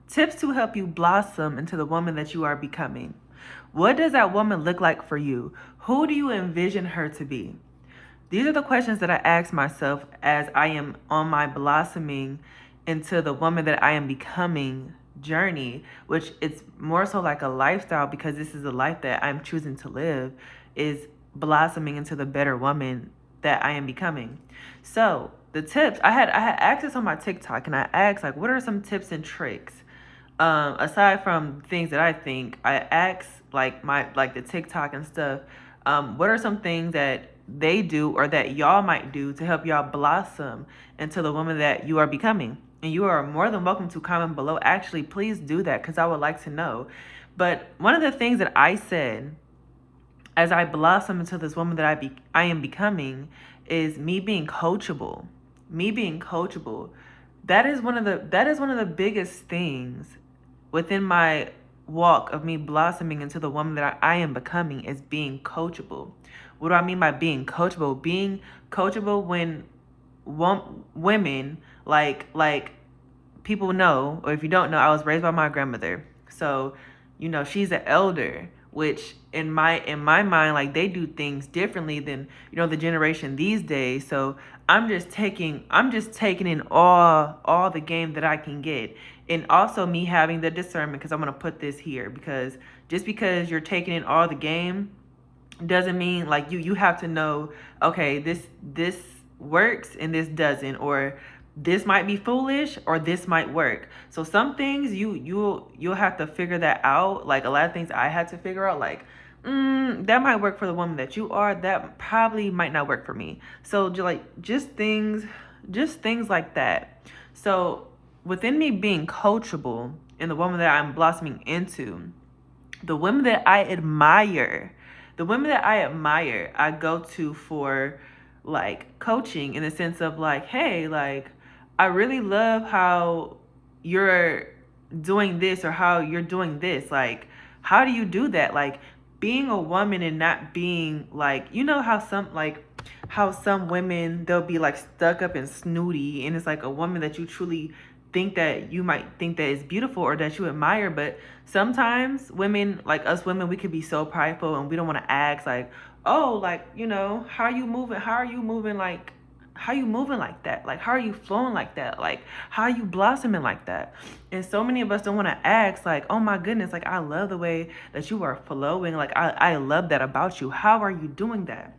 Tips to help you blossom into the woman that you are becoming. What does that woman look like for you? Who do you envision her to be? These are the questions that I ask myself as I am on my blossoming into the woman that I am becoming journey, which it's more so like a lifestyle because this is a life that I'm choosing to live, is blossoming into the better woman that I am becoming. So the tips I had access on my TikTok and I asked like what are some tips and tricks aside from things that I think, I ask like the TikTok and stuff, what are some things that they do or that y'all might do to help y'all blossom into the woman that you are becoming? And you are more than welcome to comment below. Actually, please do that because I would like to know. But one of the things that I said as I blossom into this woman that I am becoming is me being coachable. Me being coachable. That is one of the biggest things within my walk of me blossoming into the woman that I am becoming is being coachable. What do I mean by being coachable? Being coachable when women like people know, or if you don't know, I was raised by my grandmother. So, she's an elder, which in my mind, like they do things differently than, the generation these days. So I'm just taking in all the game that I can get. And also me having the discernment, because I'm gonna put this here, because just because you're taking in all the game doesn't mean like you have to know, okay, this works and this doesn't, or this might be foolish or this might work. So some things you'll have to figure that out. Like a lot of things I had to figure out, like that might work for the woman that you are, that probably might not work for me. So just things like that. So within me being coachable and the woman that I'm blossoming into, the women that I admire, I go to for like coaching, in the sense of like, hey, like I really love how you're doing this or how you're doing this. Like, how do you do that? Like being a woman and not being like, how some women, they'll be like stuck up and snooty, and it's like a woman that you truly think that you might think that is beautiful or that you admire. But sometimes women, like us women, we could be so prideful and we don't want to ask like, oh, like, how you moving like that, like how are you flowing like that, like how are you blossoming like that. And so many of us don't want to ask like, oh my goodness, like I love the way that you are flowing, like I love that about you, how are you doing that?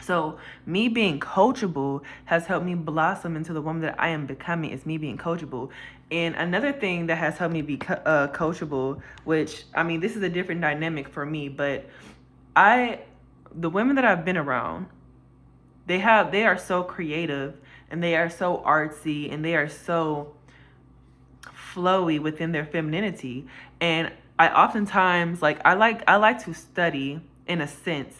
So me being coachable has helped me blossom into the woman that I am becoming, is me being coachable. And another thing that has helped me be coachable, which I mean, this is a different dynamic for me, but I, the women that I've been around, they are so creative and they are so artsy and they are so flowy within their femininity. And I oftentimes I like to study, in a sense,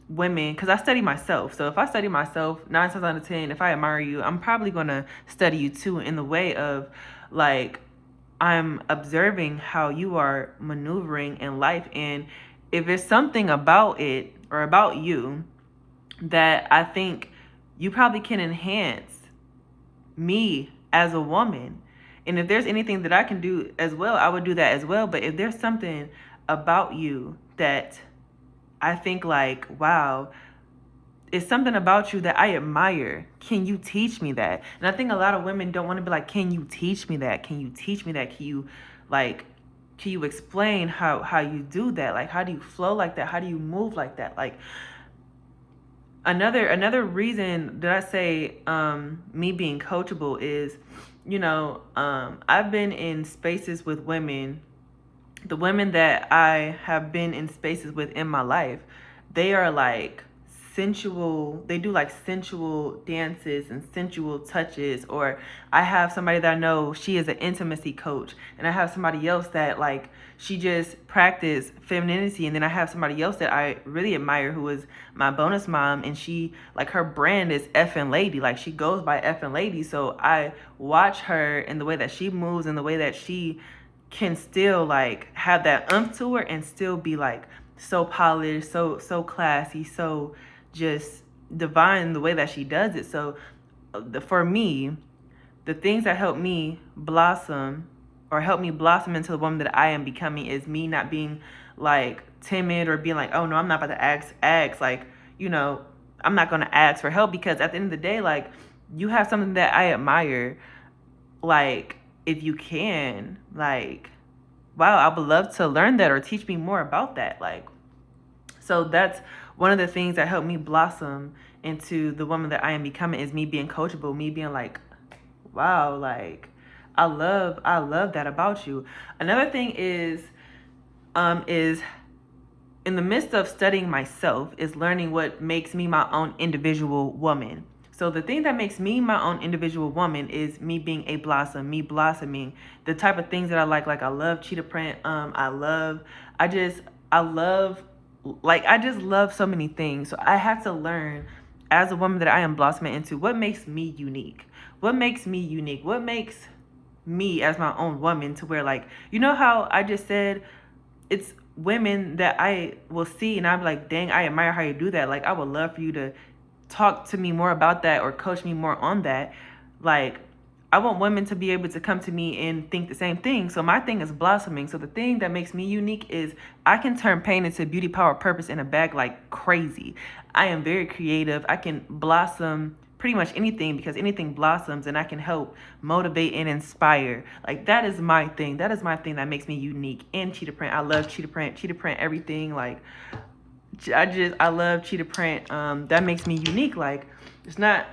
women, because I study myself. So if I study myself, 9 times out of 10, if I admire you, I'm probably gonna study you too, in the way of like I'm observing how you are maneuvering in life. And if there's something about it or about you that I think you probably can enhance me as a woman. And if there's anything that I can do as well, I would do that as well. But if there's something about you that I think like, wow, it's something about you that I admire, can you teach me that? And I think a lot of women don't want to be like, can you teach me that? Can you teach me that? Like, can you explain how you do that? Like, how do you flow like that? How do you move like that? Like, another reason that I say me being coachable is, I've been in spaces with women. The women that I have been in spaces with in my life, they are like sensual. They do like sensual dances and sensual touches. Or I have somebody that I know, she is an intimacy coach, and I have somebody else that like she just practice femininity. And then I have somebody else that I really admire, who is my bonus mom, and she, like, her brand is effing lady, like she goes by effing lady. So I watch her in the way that she moves and the way that she can still like have that umph to her and still be like so polished, so classy, so just divine the way that she does it. So for me, the things that help me blossom or help me blossom into the woman that I am becoming is me not being like timid or being like, oh no, I'm not about to ask like, you know, I'm not gonna ask for help, because at the end of the day, like, you have something that I admire. Like, if you can, like, wow, I would love to learn that or teach me more about that. Like, so that's one of the things that helped me blossom into the woman that I am becoming, is me being coachable, me being like, wow, like, I love that about you. Another thing is in the midst of studying myself, is learning what makes me my own individual woman. So the thing that makes me my own individual woman is me being a blossom, me blossoming, the type of things that I like I love cheetah print. I just I love I just love so many things. So I have to learn, as a woman that I am blossoming into, what makes me unique. What makes me unique? What makes me as my own woman, to where, like, you know how I just said, it's women that I will see and I'm like, dang, I admire how you do that. Like, I would love for you to talk to me more about that or coach me more on that. Like, I want women to be able to come to me and think the same thing. So my thing is blossoming. So the thing that makes me unique is I can turn pain into beauty, power, purpose in a bag like crazy. I am very creative. I can blossom pretty much anything, because anything blossoms, and I can help motivate and inspire. Like, that is my thing. That is my thing that makes me unique in cheetah print. I love cheetah print everything. Like, I love cheetah print. That makes me unique. Like, it's not,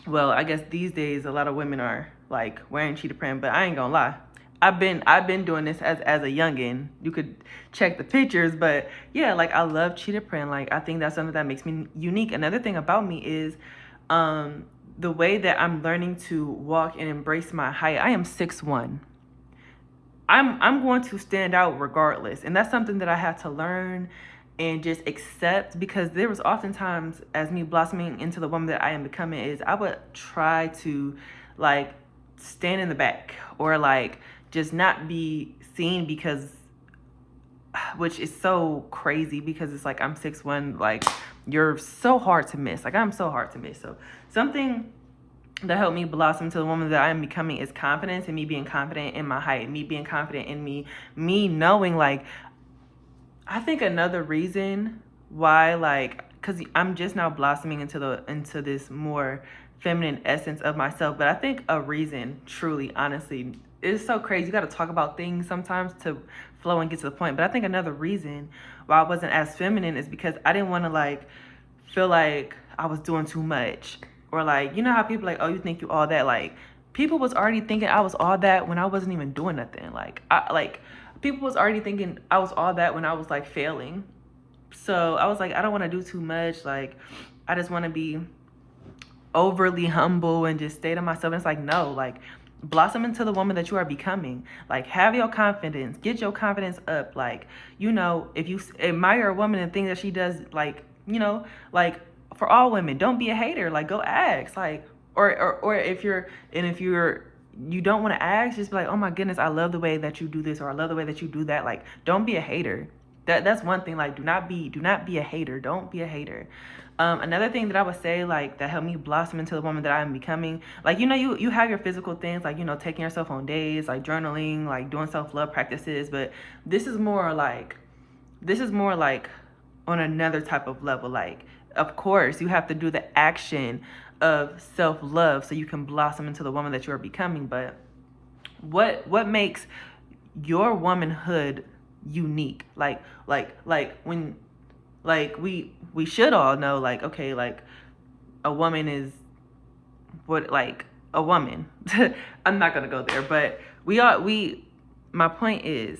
well, I guess these days a lot of women are like wearing cheetah print, but I ain't gonna lie. I've been doing this as a youngin. You could check the pictures, but yeah, like, I love cheetah print. Like, I think that's something that makes me unique. Another thing about me is the way that I'm learning to walk and embrace my height. I am 6'1". I'm going to stand out regardless. And that's something that I had to learn and just accept, because there was oftentimes, as me blossoming into the woman that I am becoming, is I would try to, like, stand in the back, or like just not be seen, because, which is so crazy, because it's like, I'm 6'1", like, you're so hard to miss. Like, I'm so hard to miss. So something that helped me blossom to the woman that I am becoming is confidence, and me being confident in my height, me being confident in me knowing, like, I think another reason why, like, because I'm just now blossoming into this more feminine essence of myself, but I think a reason, truly, honestly, it's so crazy. You got to talk about things sometimes to flow and get to the point. But I think another reason why I wasn't as feminine is because I didn't want to, like, feel like I was doing too much, or, like, you know how people like, oh, you think you all that. Like, people was already thinking I was all that when I wasn't even doing nothing. Like, people was already thinking I was all that when I was, like, failing. So I was like, I don't want to do too much. Like, I just want to be overly humble and just stay to myself. And it's like, no, like, blossom into the woman that you are becoming. Like, have your confidence, get your confidence up. Like, you know, if you admire a woman and think that she does, like, you know, like, for all women, don't be a hater. Like, go ask. Like, or if you don't want to ask, just be like, oh my goodness, I love the way that you do this, or I love the way that you do that. Like, don't be a hater. That's one thing. Like, do not be a hater. Don't be a hater. Another thing that I would say, like, that helped me blossom into the woman that I'm becoming, like, you know, you have your physical things, like, you know, taking yourself on days, like journaling, like doing self-love practices, but this is more like on another type of level. Like, of course, you have to do the action of self-love so you can blossom into the woman that you are becoming. But what makes your womanhood unique? Like when, like, we should all know, like, okay, like, a woman is what, like, a woman. I'm not gonna go there, but my point is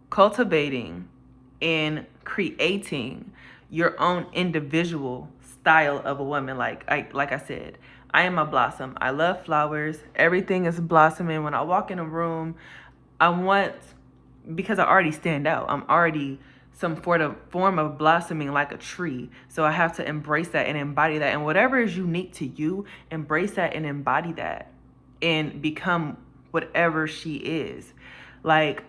cultivating and creating your own individual style of a woman. Like I said, I am a blossom. I love flowers. Everything is blossoming. When I walk in a room, I want, because I already stand out. I'm already some form of blossoming like a tree. So I have to embrace that and embody that. And whatever is unique to you, embrace that and embody that and become whatever she is. Like,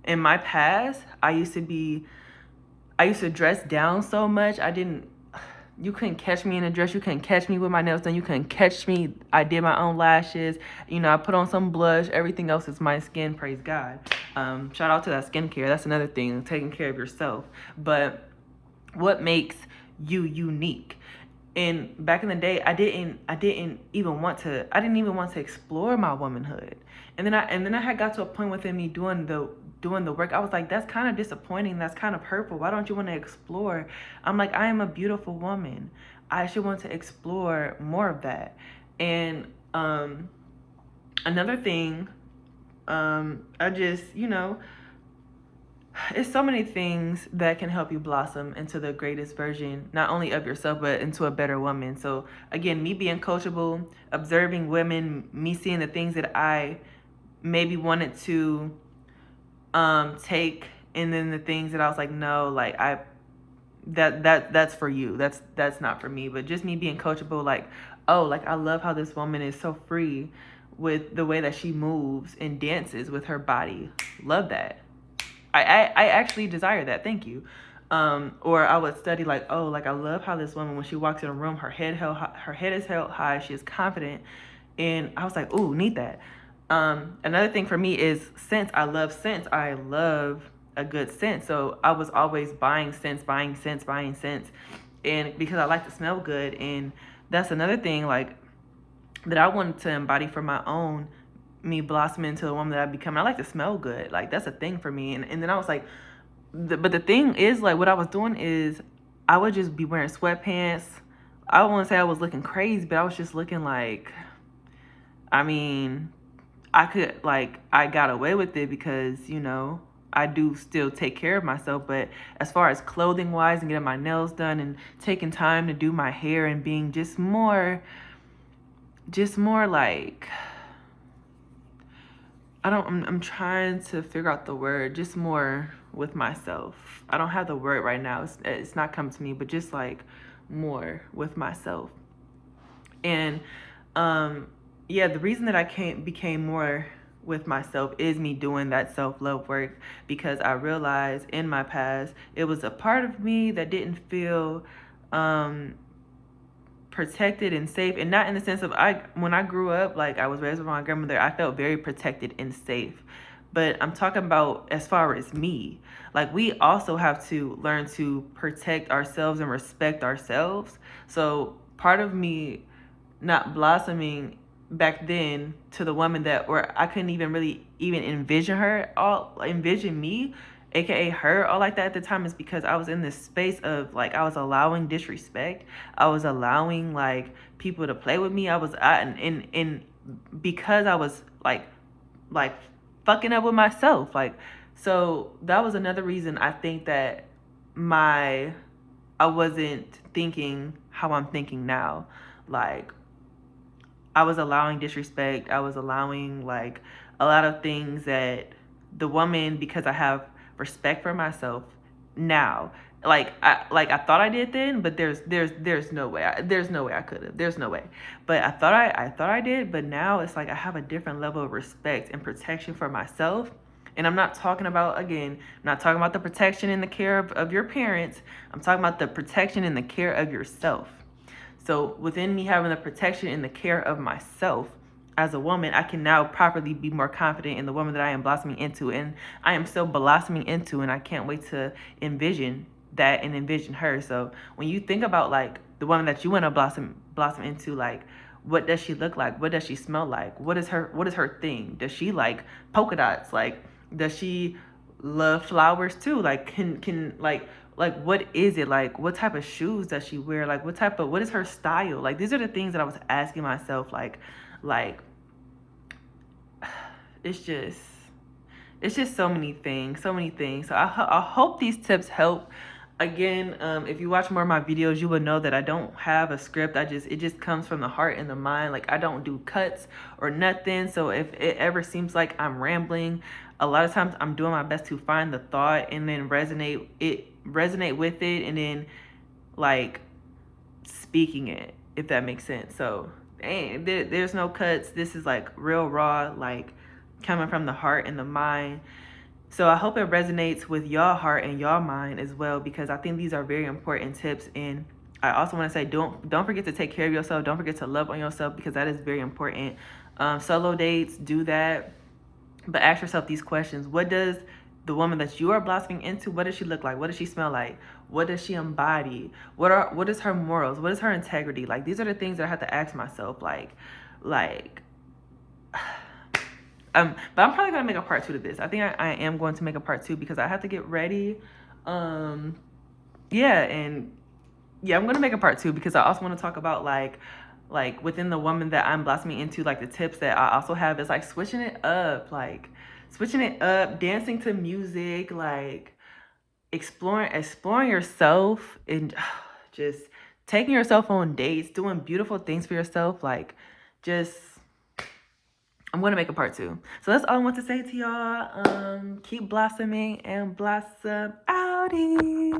in my past, I used to dress down so much. You couldn't catch me in a dress. You couldn't catch me with my nails done. You couldn't catch me. I did my own lashes. You know, I put on some blush. Everything else is my skin. Praise God. Shout out to that skincare. That's another thing, taking care of yourself. But what makes you unique? And back in the day, I didn't even want to explore my womanhood. And then I had got to a point within me doing the work. I was like, that's kind of disappointing. That's kind of hurtful. Why don't you want to explore? I'm like, I am a beautiful woman. I should want to explore more of that. And another thing, I just, it's so many things that can help you blossom into the greatest version, not only of yourself, but into a better woman. So again, me being coachable, observing women, me seeing the things that I maybe wanted to take, and then the things that I was like, no, like that's for you. That's not for me. But just me being coachable, like, oh, like I love how this woman is so free with the way that she moves and dances with her body. Love that. I actually desire that. Thank you. Or I would study like, oh, like I love how this woman, when she walks in a room, her head is held high. She is confident, and I was like, ooh, need that. Another thing for me is scents. I love scents. I love a good scent. So I was always buying scents, and because I like to smell good, and that's another thing like that I wanted to embody for my own, me blossoming into the woman that I become. I like to smell good. Like that's a thing for me. And then I was like, but the thing is, like what I was doing is I would just be wearing sweatpants. I don't want to say I was looking crazy, but I was just looking like, I mean, I got away with it because, I do still take care of myself. But as far as clothing wise and getting my nails done and taking time to do my hair and being just more like, I'm trying to figure out the word, just more with myself. I don't have the word right now. It's not coming to me, but just like more with myself. And the reason that I became more with myself is me doing that self-love work, because I realized in my past it was a part of me that didn't feel protected and safe. And not in the sense of when I grew up, like I was raised with my grandmother, I felt very protected and safe. But I'm talking about as far as me, like we also have to learn to protect ourselves and respect ourselves. So part of me not blossoming back then to the woman that, where I couldn't even really even envision me, aka her, all like that at the time, is because I was in this space of like I was allowing disrespect. I was allowing like people to play with me. And because I was like fucking up with myself. Like, so that was another reason I think that I wasn't thinking how I'm thinking now. Like I was allowing disrespect. I was allowing like a lot of things that the woman, because I have respect for myself now. I thought I did then, but there's no way. There's no way I could have. There's no way. But I thought I did, but now it's like I have a different level of respect and protection for myself. And I'm not talking about, again, I'm not talking about the protection and the care of your parents. I'm talking about the protection and the care of yourself. So within me having the protection and the care of myself as a woman, I can now properly be more confident in the woman that I am blossoming into. And I am still blossoming into, and I can't wait to envision that and envision her. So when you think about like the woman that you want to blossom into, like what does she look like? What does she smell like? What is her thing? Does she like polka dots? Like does she love flowers too? Like can like what is it? Like what type of shoes does she wear? Like what is her style? Like these are the things that I was asking myself. Like it's just so many things. So I hope these tips help. Again, if you watch more of my videos, you will know that I don't have a script. It just comes from the heart and the mind. Like I don't do cuts or nothing. So if it ever seems like I'm rambling, a lot of times I'm doing my best to find the thought and then resonate with it, and then like speaking it, if that makes sense. So there's no cuts. This is like real raw, like coming from the heart and the mind. So I hope it resonates with y'all heart and y'all mind as well, because I think these are very important tips. And I also want to say don't forget to take care of yourself. Don't forget to love on yourself, because that is very important. Solo dates, do that, but ask yourself these questions. What does the woman that you are blossoming into, what does she look like? What does she smell like? What does she embody? What is her morals? What is her integrity? Like, these are the things that I have to ask myself. Like but I'm probably gonna make a part 2 to this. I think I am going to make a part 2 because I have to get ready. Yeah, and yeah, I'm gonna make a part 2 because I also want to talk about like within the woman that I'm blossoming into, like the tips that I also have is like switching it up, dancing to music, like exploring yourself, and just taking yourself on dates, doing beautiful things for yourself. Like, just I'm gonna make a part 2. So that's all I want to say to y'all. Keep blossoming and blossom outie.